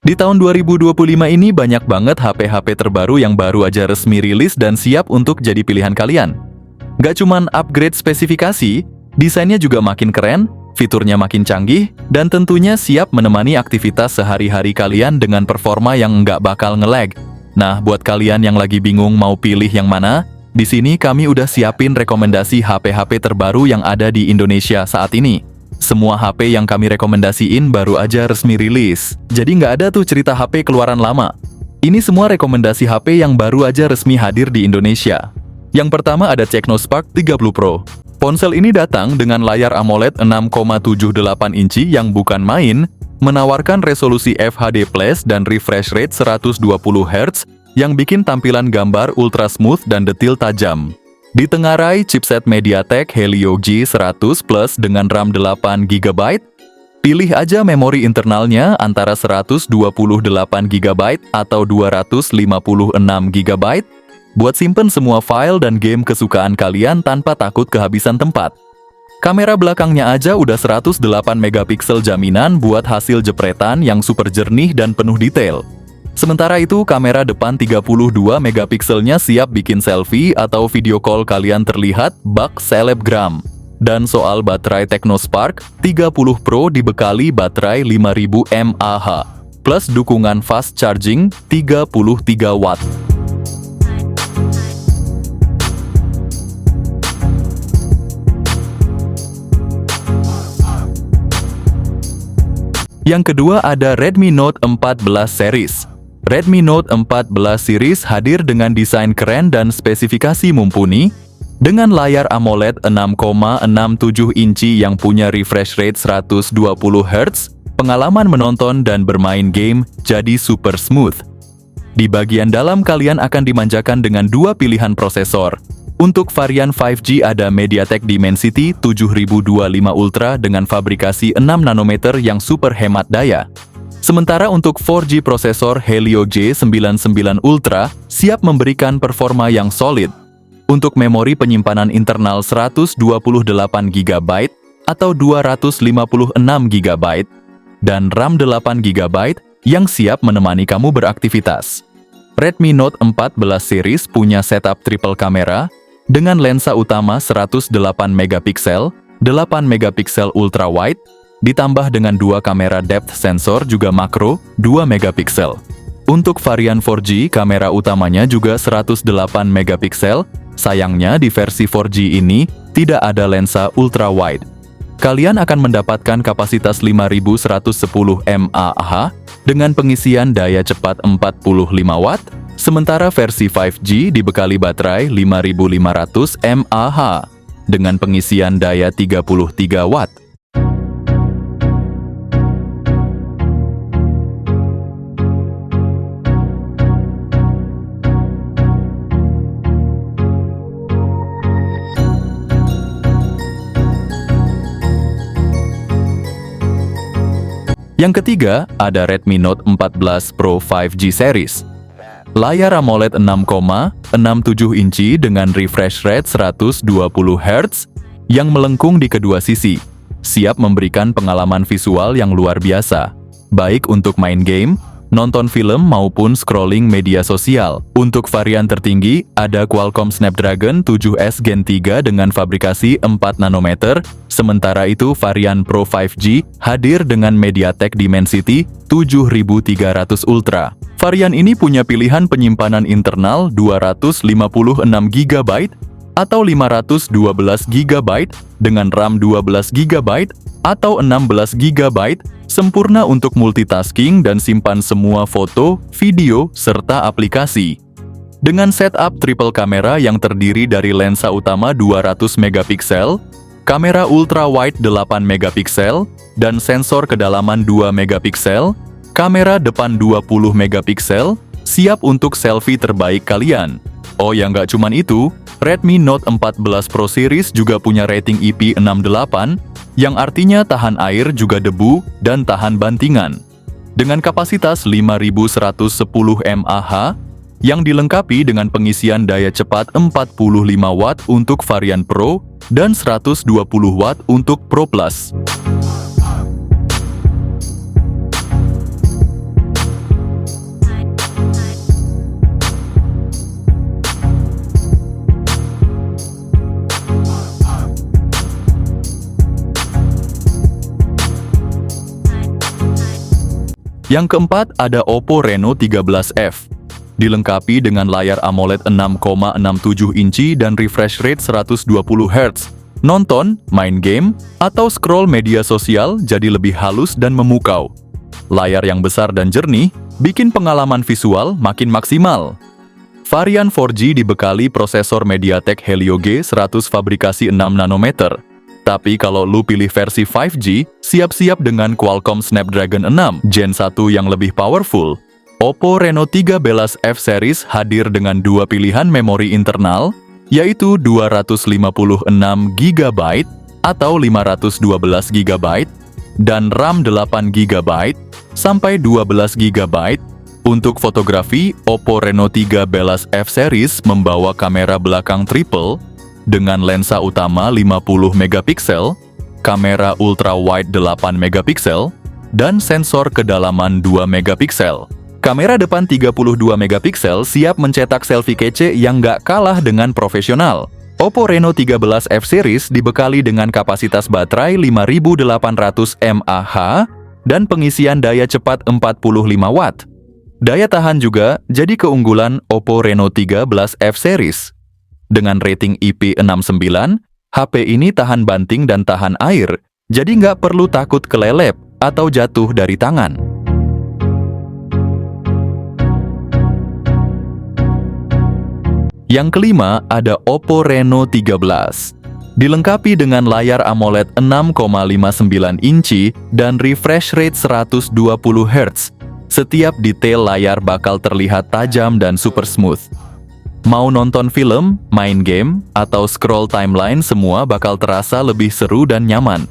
Di tahun 2025 ini banyak banget HP-HP terbaru yang baru aja resmi rilis dan siap untuk jadi pilihan kalian. Gak cuman upgrade spesifikasi, desainnya juga makin keren, fiturnya makin canggih, dan tentunya siap menemani aktivitas sehari-hari kalian dengan performa yang nggak bakal nge-lag. Nah, buat kalian yang lagi bingung mau pilih yang mana, di sini kami udah siapin rekomendasi HP-HP terbaru yang ada di Indonesia saat ini. Semua HP yang kami rekomendasiin baru aja resmi rilis. Jadi nggak ada tuh cerita HP keluaran lama. Ini semua rekomendasi HP yang baru aja resmi hadir di Indonesia. Yang pertama ada Technospark 30 Pro. Ponsel ini datang dengan layar AMOLED 6,78 inci yang bukan main, menawarkan resolusi FHD+ dan refresh rate 120 Hz yang bikin tampilan gambar ultra smooth dan detil tajam. Ditengarai chipset MediaTek Helio G100 Plus dengan RAM 8GB. Pilih aja memori internalnya antara 128GB atau 256GB buat simpen semua file dan game kesukaan kalian tanpa takut kehabisan tempat. Kamera belakangnya aja udah 108 megapiksel jaminan buat hasil jepretan yang super jernih dan penuh detail. Sementara itu, kamera depan 32 megapikselnya siap bikin selfie atau video call kalian terlihat bak selebgram. Dan soal baterai Technospark, 30 Pro dibekali baterai 5000 mAh, plus dukungan fast charging 33 watt. Yang kedua ada Redmi Note 14 series. Redmi Note 14 series hadir dengan desain keren dan spesifikasi mumpuni, dengan layar AMOLED 6,67 inci yang punya refresh rate 120 Hz, pengalaman menonton dan bermain game jadi super smooth. Di bagian dalam kalian akan dimanjakan dengan dua pilihan prosesor. Untuk varian 5G ada MediaTek Dimensity 7025 Ultra dengan fabrikasi 6 nanometer yang super hemat daya. Sementara untuk 4G prosesor Helio G99 Ultra siap memberikan performa yang solid. Untuk memori penyimpanan internal 128GB atau 256GB dan RAM 8GB yang siap menemani kamu beraktivitas. Redmi Note 14 series punya setup triple kamera dengan lensa utama 108 megapiksel, 8 megapiksel ultra wide, ditambah dengan dua kamera depth sensor juga makro 2 megapiksel. Untuk varian 4G, kamera utamanya juga 108 megapiksel. Sayangnya di versi 4G ini tidak ada lensa ultra wide. Kalian akan mendapatkan kapasitas 5110 mAh dengan pengisian daya cepat 45 watt, sementara versi 5G dibekali baterai 5500 mAh dengan pengisian daya 33 watt. Yang ketiga, ada Redmi Note 14 Pro 5G series. Layar AMOLED 6,67 inci dengan refresh rate 120 Hz yang melengkung di kedua sisi, siap memberikan pengalaman visual yang luar biasa, baik untuk main game, nonton film maupun scrolling media sosial. Untuk varian tertinggi, ada Qualcomm Snapdragon 7S Gen 3 dengan fabrikasi 4 nanometer, sementara itu varian Pro 5G hadir dengan MediaTek Dimensity 7300 Ultra. Varian ini punya pilihan penyimpanan internal 256GB atau 512GB dengan RAM 12GB atau 16GB, sempurna untuk multitasking dan simpan semua foto, video, serta aplikasi. Dengan setup triple kamera yang terdiri dari lensa utama 200 megapiksel, kamera ultra wide 8 megapiksel, dan sensor kedalaman 2 megapiksel, kamera depan 20 megapiksel, siap untuk selfie terbaik kalian. Oh ya, nggak cuman itu, Redmi Note 14 Pro series juga punya rating IP68, yang artinya tahan air juga debu dan tahan bantingan. Dengan kapasitas 5110 mAh, yang dilengkapi dengan pengisian daya cepat 45 watt untuk varian Pro dan 120 watt untuk Pro Plus. Yang keempat ada Oppo Reno 13F. Dilengkapi dengan layar AMOLED 6,67 inci dan refresh rate 120 Hz. Nonton, main game, atau scroll media sosial jadi lebih halus dan memukau. Layar yang besar dan jernih bikin pengalaman visual makin maksimal. Varian 4G dibekali prosesor MediaTek Helio G100 fabrikasi 6 nanometer. Tapi kalau lu pilih versi 5G, siap-siap dengan Qualcomm Snapdragon 6 Gen 1 yang lebih powerful. Oppo Reno 13 F Series hadir dengan dua pilihan memori internal, yaitu 256GB atau 512GB dan RAM 8GB sampai 12GB. Untuk fotografi, Oppo Reno 13 F Series membawa kamera belakang triple dengan lensa utama 50MP, kamera ultra wide 8MP, dan sensor kedalaman 2MP. Kamera depan 32MP siap mencetak selfie kece yang nggak kalah dengan profesional. Oppo Reno 13 F Series dibekali dengan kapasitas baterai 5800 mAh dan pengisian daya cepat 45 Watt. Daya tahan juga jadi keunggulan Oppo Reno 13 F Series. Dengan rating IP69, HP ini tahan banting dan tahan air, jadi nggak perlu takut kelelep atau jatuh dari tangan. Yang kelima ada Oppo Reno 13. Dilengkapi dengan layar AMOLED 6,59 inci dan refresh rate 120 Hz. Setiap detail layar bakal terlihat tajam dan super smooth. Mau nonton film, main game, atau scroll timeline semua bakal terasa lebih seru dan nyaman.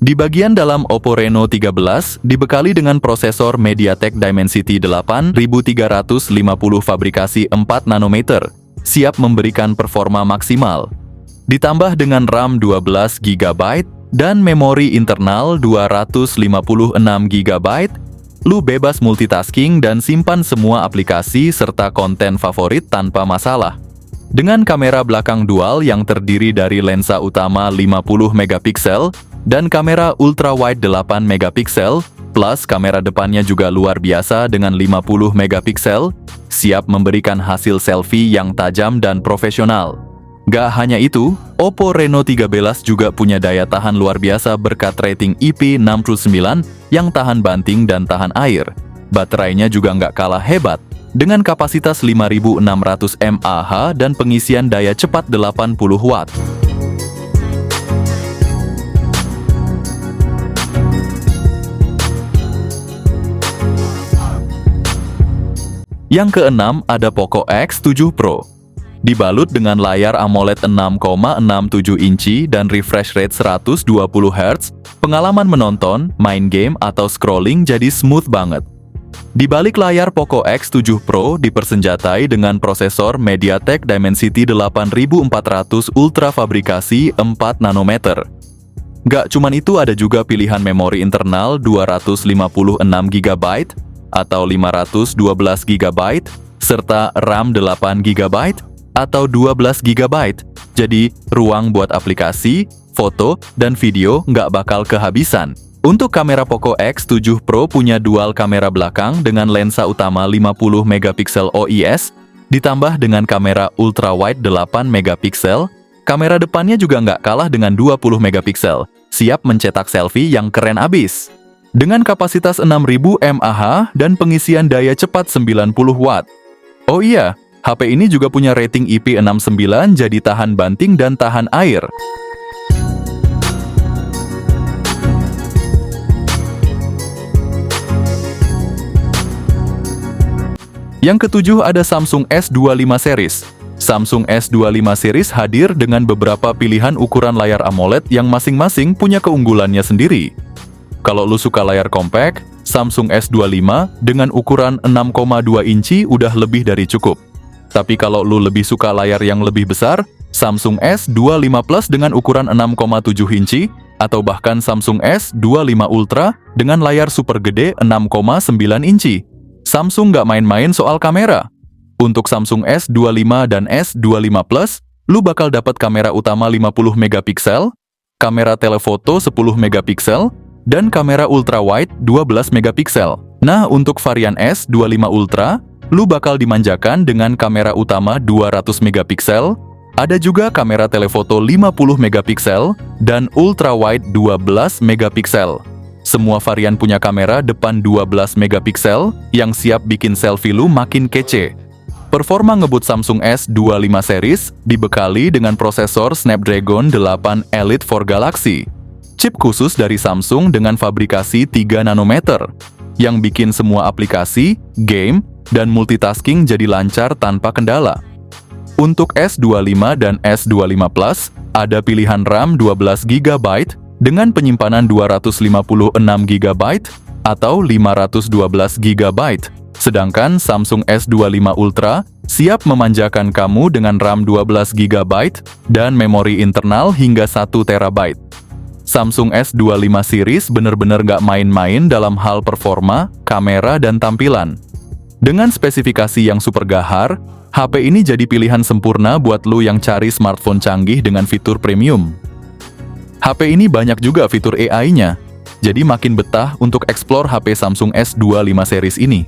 Di bagian dalam Oppo Reno 13 dibekali dengan prosesor MediaTek Dimensity 8350 fabrikasi 4 nanometer. Siap memberikan performa maksimal. Ditambah dengan RAM 12GB dan memori internal 256GB, lu bebas multitasking dan simpan semua aplikasi serta konten favorit tanpa masalah. Dengan kamera belakang dual yang terdiri dari lensa utama 50MP dan kamera ultra wide 8MP, plus kamera depannya juga luar biasa dengan 50MP, siap memberikan hasil selfie yang tajam dan profesional. Gak hanya itu, Oppo Reno 13 juga punya daya tahan luar biasa berkat rating IP69 yang tahan banting dan tahan air. Baterainya juga nggak kalah hebat, dengan kapasitas 5600 mAh dan pengisian daya cepat 80 Watt. Yang keenam ada Poco X7 Pro. Dibalut dengan layar AMOLED 6,67 inci dan refresh rate 120 Hz, pengalaman menonton, main game, atau scrolling jadi smooth banget. Di balik layar Poco X7 Pro dipersenjatai dengan prosesor MediaTek Dimensity 8400 Ultra fabrikasi 4 nanometer. Gak cuman itu, ada juga pilihan memori internal 256GB atau 512GB, serta RAM 8GB atau 12GB. Jadi, ruang buat aplikasi, foto, dan video nggak bakal kehabisan. Untuk kamera Poco X7 Pro punya dual kamera belakang dengan lensa utama 50MP OIS, ditambah dengan kamera ultrawide 8MP. Kamera depannya juga nggak kalah dengan 20MP, siap mencetak selfie yang keren abis. Dengan kapasitas 6000 mAh dan pengisian daya cepat 90 Watt. Oh iya, HP ini juga punya rating IP69 jadi tahan banting dan tahan air. Yang ketujuh ada Samsung S25 series. Samsung S25 series hadir dengan beberapa pilihan ukuran layar AMOLED yang masing-masing punya keunggulannya sendiri. Kalau lu suka layar compact, Samsung S25 dengan ukuran 6,2 inci udah lebih dari cukup. Tapi kalau lu lebih suka layar yang lebih besar, Samsung S25 Plus dengan ukuran 6,7 inci, atau bahkan Samsung S25 Ultra dengan layar super gede 6,9 inci. Samsung nggak main-main soal kamera. Untuk Samsung S25 dan S25 Plus, lu bakal dapat kamera utama 50MP, kamera telefoto 10MP, dan kamera ultrawide 12MP. Nah, untuk varian S25 Ultra, lu bakal dimanjakan dengan kamera utama 200 megapiksel, ada juga kamera telefoto 50 megapiksel, dan ultrawide 12 megapiksel. Semua varian punya kamera depan 12 megapiksel yang siap bikin selfie lu makin kece. Performa ngebut Samsung S25 series dibekali dengan prosesor Snapdragon 8 Elite for Galaxy. Chip khusus dari Samsung dengan fabrikasi 3 nanometer, yang bikin semua aplikasi, game, dan multitasking jadi lancar tanpa kendala. Untuk S25 dan S25 Plus, ada pilihan RAM 12 GB dengan penyimpanan 256 GB atau 512 GB. Sedangkan Samsung S25 Ultra siap memanjakan kamu dengan RAM 12 GB dan memori internal hingga 1 TB. Samsung S25 series bener-bener nggak main-main dalam hal performa, kamera, dan tampilan. Dengan spesifikasi yang super gahar, HP ini jadi pilihan sempurna buat lu yang cari smartphone canggih dengan fitur premium. HP ini banyak juga fitur AI-nya, jadi makin betah untuk explore HP Samsung S25 series ini.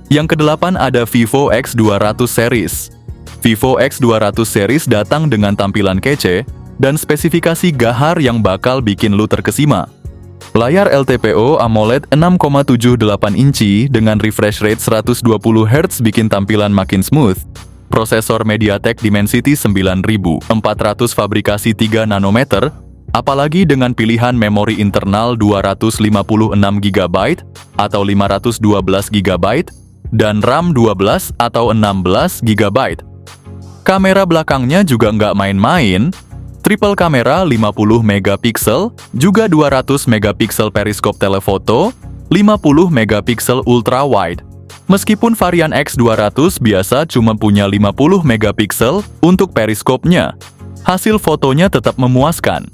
Yang kedelapan ada Vivo X200 series. Vivo X200 series datang dengan tampilan kece dan spesifikasi gahar yang bakal bikin lu terkesima. Layar LTPO AMOLED 6,78 inci dengan refresh rate 120 Hz bikin tampilan makin smooth. Prosesor MediaTek Dimensity 9400 fabrikasi 3 nanometer, apalagi dengan pilihan memori internal 256 GB atau 512 GB dan RAM 12 atau 16 GB. Kamera belakangnya juga nggak main-main. Triple kamera 50 megapiksel, juga 200 megapiksel periskop telefoto, 50 megapiksel ultrawide. Meskipun varian X200 biasa cuma punya 50 megapiksel untuk periskopnya, hasil fotonya tetap memuaskan.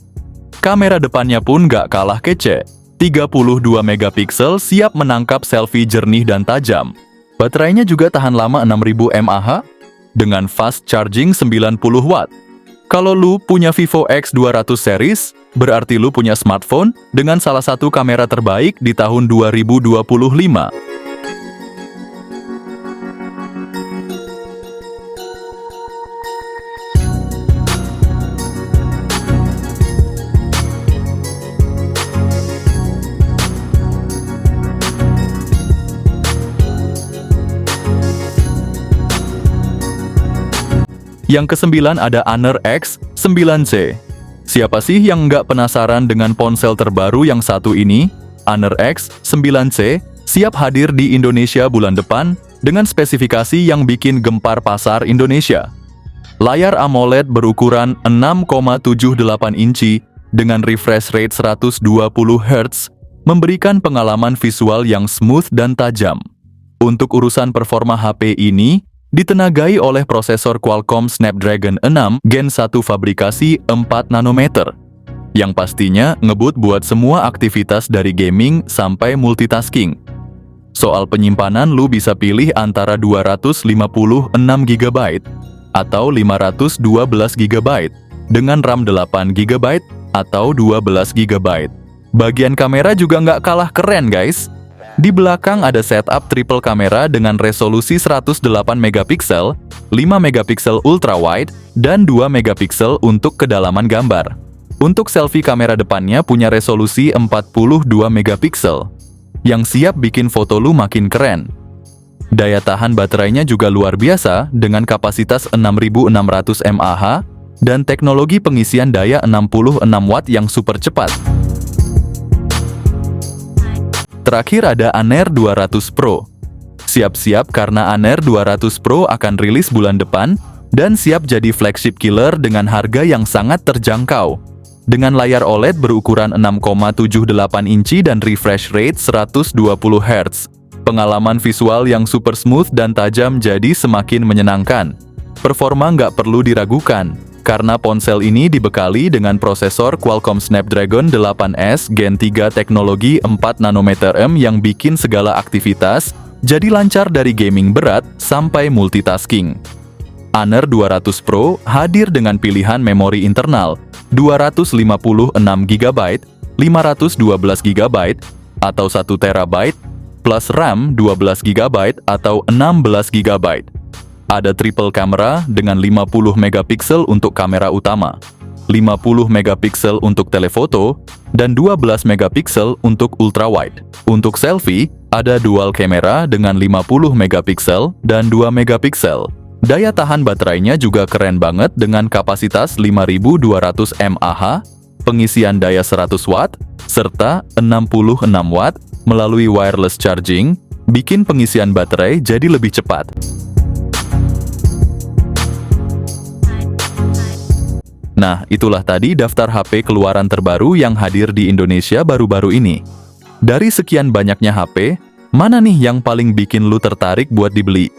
Kamera depannya pun nggak kalah kece, 32 megapiksel siap menangkap selfie jernih dan tajam. Baterainya juga tahan lama 6000 mAh dengan fast charging 90 watt. Kalau lu punya Vivo X200 series, berarti lu punya smartphone dengan salah satu kamera terbaik di tahun 2025. Yang kesembilan ada Honor X9C. Siapa sih yang nggak penasaran dengan ponsel terbaru yang satu ini? Honor X9C siap hadir di Indonesia bulan depan dengan spesifikasi yang bikin gempar pasar Indonesia. Layar AMOLED berukuran 6,78 inci dengan refresh rate 120 Hz memberikan pengalaman visual yang smooth dan tajam. Untuk urusan performa HP ini, ditenagai oleh prosesor Qualcomm Snapdragon 6 Gen 1 fabrikasi 4 nanometer, yang pastinya ngebut buat semua aktivitas dari gaming sampai multitasking. Soal penyimpanan lu bisa pilih antara 256 GB atau 512 GB dengan RAM 8 GB atau 12 GB. Bagian kamera juga nggak kalah keren guys. Di belakang ada setup triple kamera dengan resolusi 108 megapiksel, 5 megapiksel ultrawide, dan 2 megapiksel untuk kedalaman gambar. Untuk selfie kamera depannya punya resolusi 42 megapiksel, yang siap bikin foto lu makin keren. Daya tahan baterainya juga luar biasa dengan kapasitas 6600 mAh dan teknologi pengisian daya 66 watt yang super cepat. Terakhir ada Honor 200 Pro. Siap-siap karena Honor 200 Pro akan rilis bulan depan dan siap jadi flagship killer dengan harga yang sangat terjangkau. Dengan layar OLED berukuran 6,78 inci dan refresh rate 120 Hz. Pengalaman visual yang super smooth dan tajam jadi semakin menyenangkan. Performa nggak perlu diragukan, karena ponsel ini dibekali dengan prosesor Qualcomm Snapdragon 8S Gen 3 teknologi 4 nanometer yang bikin segala aktivitas jadi lancar dari gaming berat sampai multitasking. Honor 200 Pro hadir dengan pilihan memori internal 256 GB, 512 GB, atau 1 TB, plus RAM 12 GB atau 16 GB. Ada triple camera dengan 50 megapiksel untuk kamera utama, 50 megapiksel untuk telefoto, dan 12 megapiksel untuk ultrawide. Untuk selfie, ada dual kamera dengan 50 megapiksel dan 2 megapiksel. Daya tahan baterainya juga keren banget dengan kapasitas 5200 mAh, pengisian daya 100 Watt, serta 66 Watt melalui wireless charging, bikin pengisian baterai jadi lebih cepat. Nah, itulah tadi daftar HP keluaran terbaru yang hadir di Indonesia baru-baru ini. Dari sekian banyaknya HP, mana nih yang paling bikin lu tertarik buat dibeli?